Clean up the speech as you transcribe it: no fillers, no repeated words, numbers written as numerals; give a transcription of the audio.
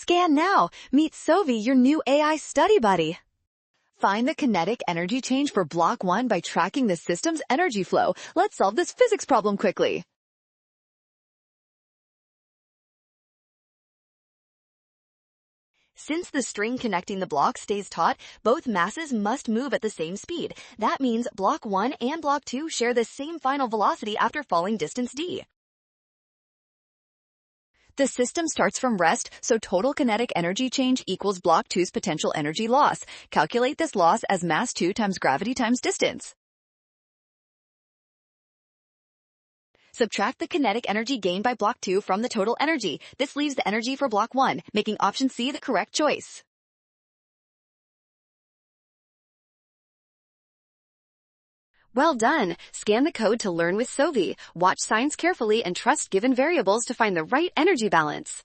Scan now. Meet Sovi, your new AI study buddy. Find the kinetic energy change for block 1 by tracking the system's energy flow. Let's solve this physics problem quickly. Since the string connecting the blocks stays taut, both masses must move at the same speed. That means block 1 and block 2 share the same final velocity after falling distance d. The system starts from rest, so total kinetic energy change equals block 2's potential energy loss. Calculate this loss as mass 2 times gravity times distance. Subtract the kinetic energy gained by block 2 from the total energy. This leaves the energy for block 1, making option C the correct choice. Well done! Scan the code to learn with Sovi. Watch signs carefully and trust given variables to find the right energy balance.